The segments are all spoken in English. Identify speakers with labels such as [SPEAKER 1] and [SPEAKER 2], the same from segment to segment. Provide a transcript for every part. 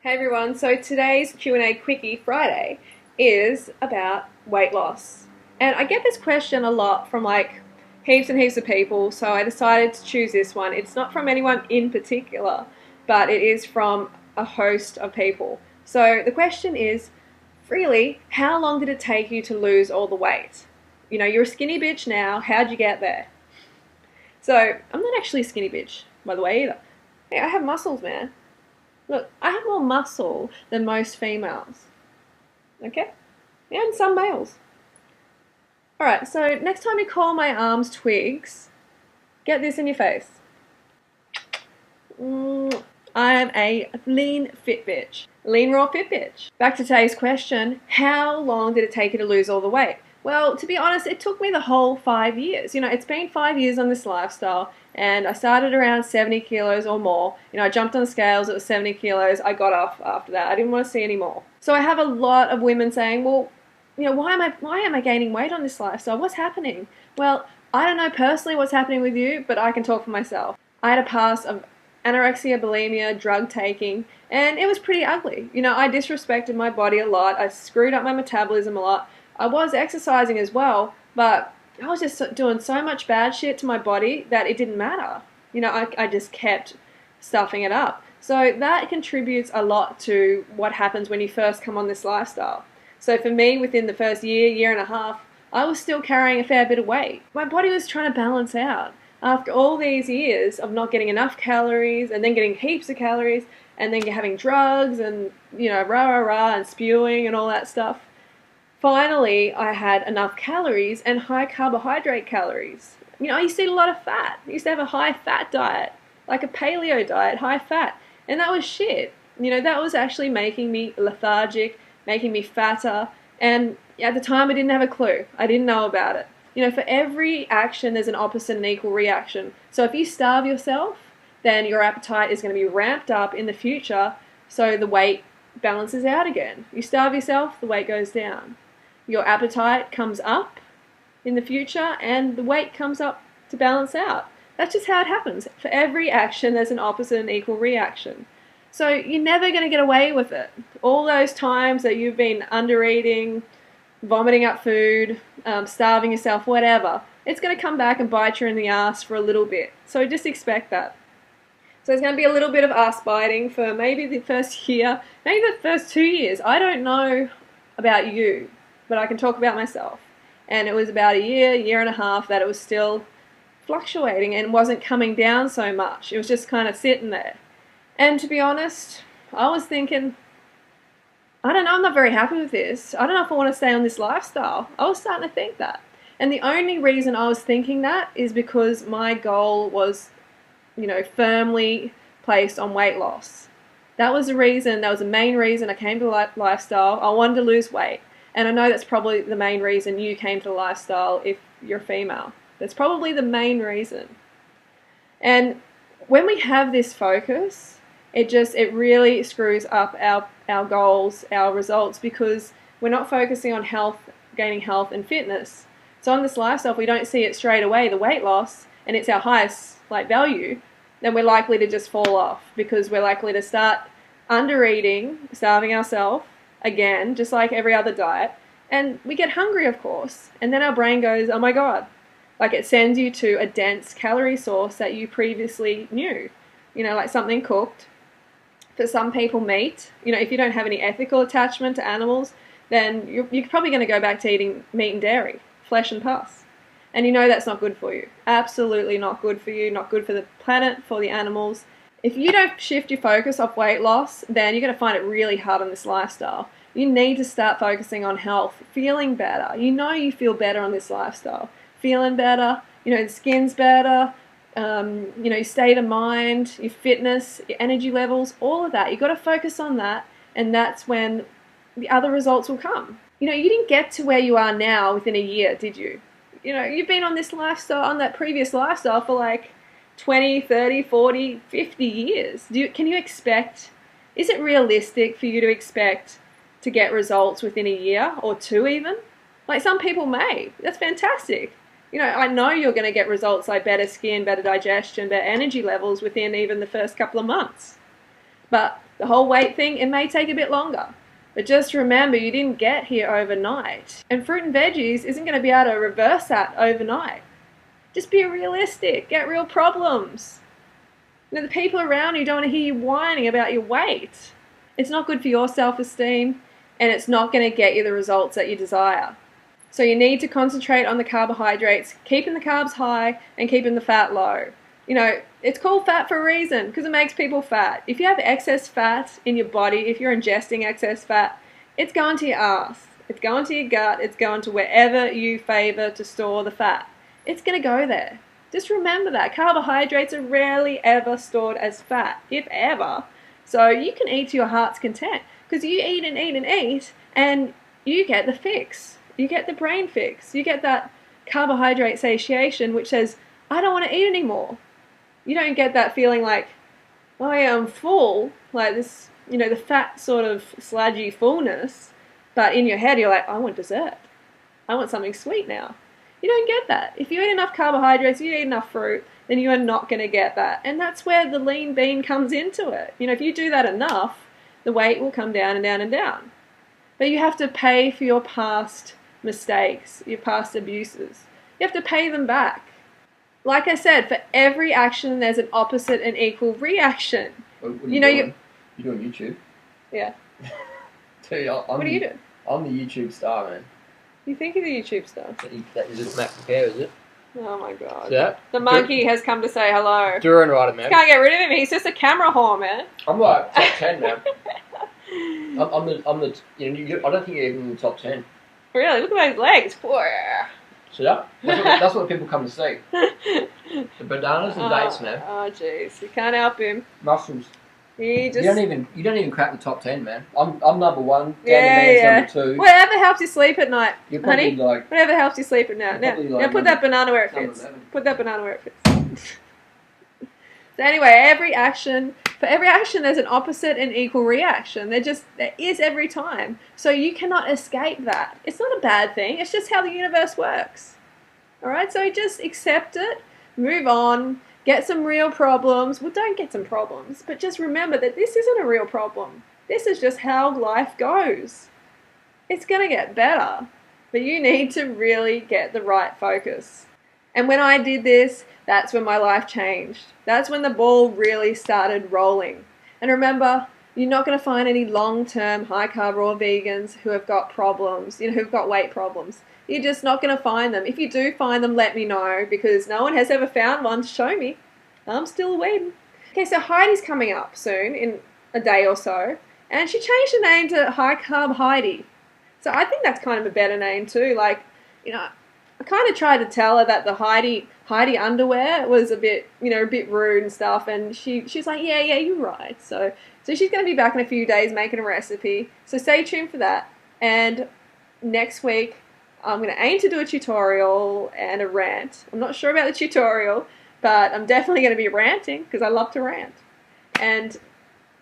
[SPEAKER 1] Hey everyone, so today's Q&A Quickie Friday is about weight loss. And I get this question a lot from heaps and heaps of people, so I decided to choose this one. It's not from anyone in particular, but it is from a host of people. So the question is, Freelee, how long did it take you to lose all the weight? You know, you're a skinny bitch now, how'd you get there? So I'm not actually a skinny bitch, by the way, either. Hey, I have muscles, man. Look, I have more muscle than most females. Okay? And some males. Alright, so next time you call my arms twigs, get this in your face. I am a lean, fit bitch. Lean, raw, fit bitch. Back to today's question, how long did it take you to lose all the weight? Well, to be honest, it took me the whole 5 years. You know, it's been 5 years on this lifestyle, and I started around 70 kilos or more. You know, I jumped on the scales, it was 70 kilos, I got off after that. I didn't want to see any more. So I have a lot of women saying, well, you know, why am I gaining weight on this lifestyle? What's happening? Well, I don't know personally what's happening with you, but I can talk for myself. I had a past of anorexia, bulimia, drug taking, and it was pretty ugly. You know, I disrespected my body a lot, I screwed up my metabolism a lot. I was exercising as well, but I was just doing so much bad shit to my body that it didn't matter. You know, I just kept stuffing it up. So that contributes a lot to what happens when you first come on this lifestyle. So for me, within the first year and a half, I was still carrying a fair bit of weight. My body was trying to balance out. After all these years of not getting enough calories and then getting heaps of calories and then having drugs and, you know, and spewing and all that stuff, finally, I had enough calories and high carbohydrate calories. You know, I used to eat a lot of fat. I used to have a high fat diet, like a paleo diet, high fat. And that was shit. You know, that was actually making me lethargic, making me fatter. And at the time, I didn't have a clue. I didn't know about it. You know, for every action, there's an opposite and equal reaction. So if you starve yourself, then your appetite is going to be ramped up in the future, so the weight balances out again. You starve yourself, the weight goes down. Your appetite comes up in the future and the weight comes up to balance out. That's just how it happens. For every action, there's an opposite and equal reaction. So you're never going to get away with it. All those times that you've been under-eating, vomiting up food, starving yourself, whatever, it's going to come back and bite you in the ass for a little bit. So just expect that. So there's going to be a little bit of ass biting for maybe the first year, maybe the first 2 years. I don't know about you, but I can talk about myself. And it was about a year and a half that it was still fluctuating and wasn't coming down so much. It was just kind of sitting there. And to be honest, I was thinking, I don't know, I'm not very happy with this. I don't know if I want to stay on this lifestyle. I was starting to think that. And the only reason I was thinking that is because my goal was, you know, firmly placed on weight loss. That was the reason, that was the main reason I came to the lifestyle. I wanted to lose weight. And I know that's probably the main reason you came to the lifestyle if you're female. That's probably the main reason. And when we have this focus, it really screws up our goals, our results, because we're not focusing on health, gaining health and fitness. So on this lifestyle, if we don't see it straight away, the weight loss, and it's our highest value, then we're likely to just fall off because we're likely to start under-eating, starving ourselves, again, just like every other diet, and we get hungry, of course, and then our brain goes, oh my god, like it sends you to a dense calorie source that you previously knew, you know, like something cooked. For some people, meat, you know, if you don't have any ethical attachment to animals, then you're probably going to go back to eating meat and dairy, flesh and pus, and you know that's not good for you, absolutely not good for you, not good for the planet, for the animals. If you don't shift your focus off weight loss, then you're going to find it really hard on this lifestyle. You need to start focusing on health, feeling better. You know you feel better on this lifestyle. Feeling better, you know, the skin's better, you know, your state of mind, your fitness, your energy levels, all of that. You've got to focus on that, and that's when the other results will come. You know, you didn't get to where you are now within a year, did you? You know, you've been on this lifestyle, on that previous lifestyle for like 20, 30, 40, 50 years. Can you expect, is it realistic for you to expect to get results within a year or two even? Like some people may. That's fantastic. You know, I know you're going to get results like better skin, better digestion, better energy levels within even the first couple of months. But The whole weight thing, it may take a bit longer. But just remember, you didn't get here overnight. And fruit and veggies isn't going to be able to reverse that overnight. Just be realistic. Get real problems. You know, the people around you don't want to hear you whining about your weight. It's not good for your self-esteem, and it's not going to get you the results that you desire. So you need to concentrate on the carbohydrates, keeping the carbs high and keeping the fat low. You know, it's called fat for a reason, because it makes people fat. If you have excess fat in your body, if you're ingesting excess fat, it's going to your ass. It's going to your gut. It's going to wherever you favor to store the fat. It's going to go there. Just remember that. Carbohydrates are rarely ever stored as fat, if ever. So you can eat to your heart's content, because you eat and eat and eat, and you get the fix. You get the brain fix. You get that carbohydrate satiation, which says, I don't want to eat anymore. You don't get that feeling like, oh yeah, I'm full, like this, you know, the fat sort of sludgy fullness, but in your head you're like, I want dessert. I want something sweet now. You don't get that. If you eat enough carbohydrates, you eat enough fruit, then you are not going to get that. And that's where the lean bean comes into it. You know, if you do that enough, the weight will come down and down and down. But you have to pay for your past mistakes, your past abuses. You have to pay them back. Like I said, for every action, there's an opposite and equal reaction.
[SPEAKER 2] What are you doing? You're doing YouTube?
[SPEAKER 1] Yeah.
[SPEAKER 2] Tell you,
[SPEAKER 1] what are you doing?
[SPEAKER 2] I'm the YouTube star, man.
[SPEAKER 1] You think you're the YouTube star?
[SPEAKER 2] That is it, Mac Care, is it?
[SPEAKER 1] Oh my god.
[SPEAKER 2] Yeah.
[SPEAKER 1] The monkey has come to say hello.
[SPEAKER 2] Durianrider, man.
[SPEAKER 1] Can't get rid of him. He's just a camera whore, man.
[SPEAKER 2] I'm like top 10, man. I'm the. You know, I don't think you're even in the top 10.
[SPEAKER 1] Really? Look at those legs.
[SPEAKER 2] So that's what people come to see. The bananas and dates, man.
[SPEAKER 1] Oh jeez, you can't help him.
[SPEAKER 2] Muscles.
[SPEAKER 1] You
[SPEAKER 2] don't even crack the top 10, man. I'm number one. Down
[SPEAKER 1] yeah,
[SPEAKER 2] the man's
[SPEAKER 1] yeah.
[SPEAKER 2] number 2.
[SPEAKER 1] Whatever helps you sleep at night,
[SPEAKER 2] You're probably
[SPEAKER 1] honey.
[SPEAKER 2] like.
[SPEAKER 1] Whatever helps you sleep at night. Now put that banana where it fits.
[SPEAKER 2] 11.
[SPEAKER 1] Put that banana where it fits. So anyway, for every action, there's an opposite and equal reaction. There is every time. So you cannot escape that. It's not a bad thing. It's just how the universe works. All right. So just accept it, move on, get some real problems. Well, don't get some problems, but just remember that this isn't a real problem. This is just how life goes. It's gonna get better, but you need to really get the right focus. And when I did this, that's when my life changed. That's when the ball really started rolling. And remember, you're not going to find any long-term high-carb raw vegans who have got problems, you know, who've got weight problems. You're just not going to find them. If you do find them, let me know, because no one has ever found one to show me. I'm still waiting. Okay, so Heidi's coming up soon, in a day or so, and she changed her name to High Carb Heidi. So I think that's kind of a better name too. Like, you know, I kind of tried to tell her that the Heidi underwear was a bit, you know, a bit rude and stuff, and she's like, yeah, you're right. So she's going to be back in a few days making a recipe. So stay tuned for that. And next week, I'm going to aim to do a tutorial and a rant. I'm not sure about the tutorial, but I'm definitely going to be ranting because I love to rant. And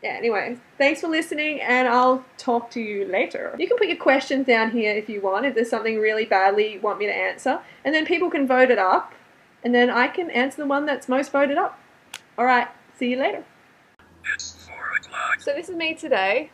[SPEAKER 1] yeah, anyway, thanks for listening, and I'll talk to you later. You can put your questions down here if you want, if there's something really badly you want me to answer, and then people can vote it up, and then I can answer the one that's most voted up. Alright, see you later.
[SPEAKER 3] It's 4 o'clock.
[SPEAKER 1] So this is me today.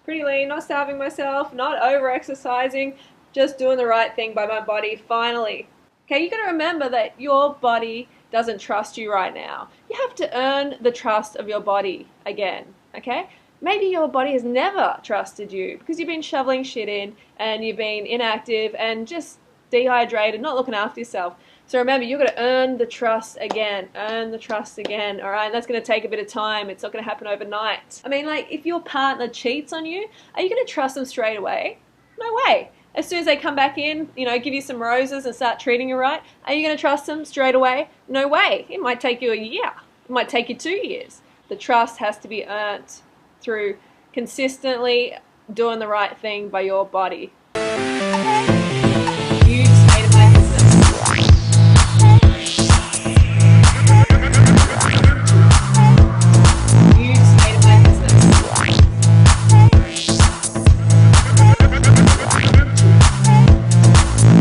[SPEAKER 1] Pretty lean, not starving myself, not over-exercising, just doing the right thing by my body, finally. Okay, you got to remember that your body doesn't trust you right now. You have to earn the trust of your body again, okay? Maybe your body has never trusted you because you've been shoveling shit in and you've been inactive and just dehydrated, not looking after yourself. So remember, you've got to earn the trust again, all right? And that's going to take a bit of time. It's not going to happen overnight. I mean, like, if your partner cheats on you, are you going to trust them straight away? No way. As soon as they come back in, you know, give you some roses and start treating you right, are you going to trust them straight away? No way. It might take you a year. It might take you 2 years. The trust has to be earned through consistently doing the right thing by your body.